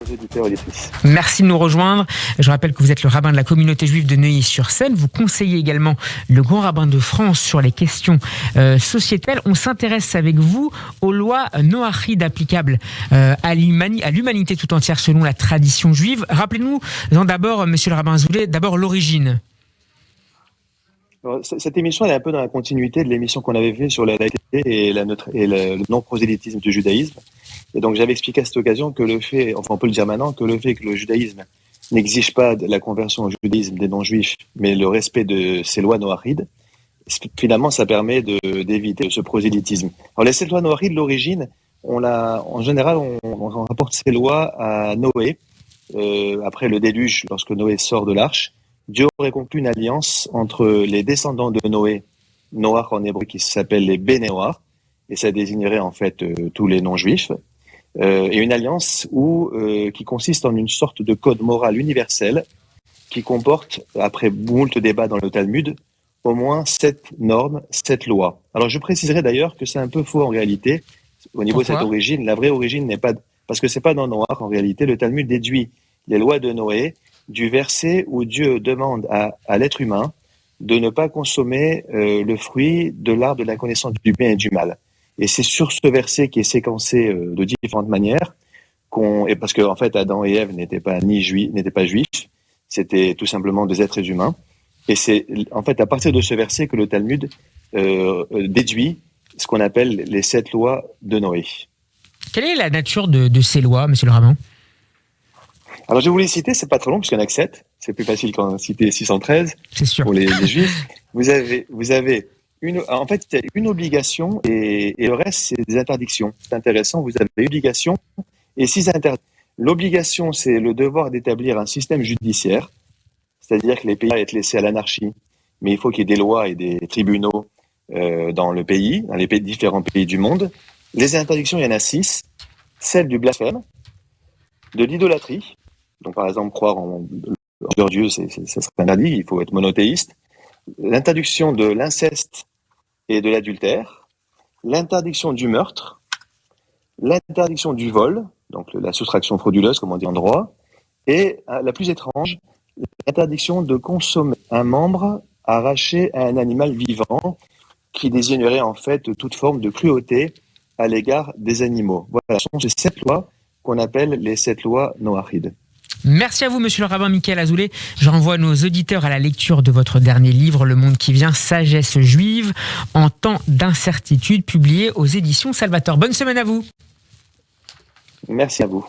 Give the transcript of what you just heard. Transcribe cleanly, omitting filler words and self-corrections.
aux auditeurs et auditrices. Merci de nous rejoindre. Je rappelle que vous êtes le rabbin de la communauté juive de Neuilly-sur-Seine. Vous conseillez également le grand rabbin de France sur les questions sociétales. On s'intéresse avec vous aux lois noachides applicables à l'humanité tout entière selon la tradition juive. Rappelez-nous d'abord, monsieur le rabbin Azoulay, d'abord l'origine. Alors, cette émission elle est un peu dans la continuité de l'émission qu'on avait fait sur la laïcité et le non-prosélytisme du judaïsme. Et donc j'avais expliqué à cette occasion que le fait, enfin on peut le dire maintenant, que le fait que le judaïsme n'exige pas la conversion au judaïsme des non-juifs, mais le respect de ces lois noachides, finalement ça permet d'éviter ce prosélytisme. Alors ces lois noachides, l'origine, en général on rapporte ces lois à Noé, après le déluge, lorsque Noé sort de l'arche. Dieu aurait conclu une alliance entre les descendants de Noé, Noach en hébreu, qui s'appelle les Bénéois, et ça désignerait en fait tous les non-juifs, et une alliance qui consiste en une sorte de code moral universel qui comporte, après moult débats dans le Talmud, au moins 7 normes, 7 lois. Alors je préciserai d'ailleurs que c'est un peu faux en réalité, au niveau de cette origine. La vraie origine n'est pas... Parce que c'est pas dans Noach en réalité, le Talmud déduit les lois de Noé du verset où Dieu demande à l'être humain de ne pas consommer le fruit de l'arbre de la connaissance du bien et du mal. Et c'est sur ce verset qui est séquencé de différentes manières, et parce que en fait Adam et Ève n'étaient pas juifs, c'était tout simplement des êtres humains. Et c'est en fait à partir de ce verset que le Talmud déduit ce qu'on appelle les 7 lois de Noé. Quelle est la nature de ces lois, monsieur le rabbin ? Alors, je vais vous les citer, c'est pas trop long, puisqu'il y en a que 7. C'est plus facile qu'en citer 613. C'est sûr. Pour les juifs. Vous avez une obligation et le reste, c'est des interdictions. C'est intéressant, vous avez une obligation et 6 interdictions. L'obligation, c'est le devoir d'établir un système judiciaire, c'est-à-dire que les pays doivent être laissés à l'anarchie, mais il faut qu'il y ait des lois et des tribunaux dans le pays, dans les différents pays du monde. Les interdictions, il y en a 6. Celle du blasphème, de l'idolâtrie. Donc, par exemple, croire en plusieurs dieux, ça serait interdit, il faut être monothéiste. L'interdiction de l'inceste et de l'adultère, l'interdiction du meurtre, l'interdiction du vol, donc la soustraction frauduleuse, comme on dit en droit, et la plus étrange, l'interdiction de consommer un membre arraché à un animal vivant, qui désignerait en fait toute forme de cruauté à l'égard des animaux. Voilà, ce sont ces 7 lois qu'on appelle les 7 lois noachides. Merci à vous, monsieur le rabbin Michael Azoulay. Je renvoie nos auditeurs à la lecture de votre dernier livre, Le Monde qui vient, Sagesse juive en temps d'incertitude, publié aux éditions Salvator. Bonne semaine à vous. Merci à vous.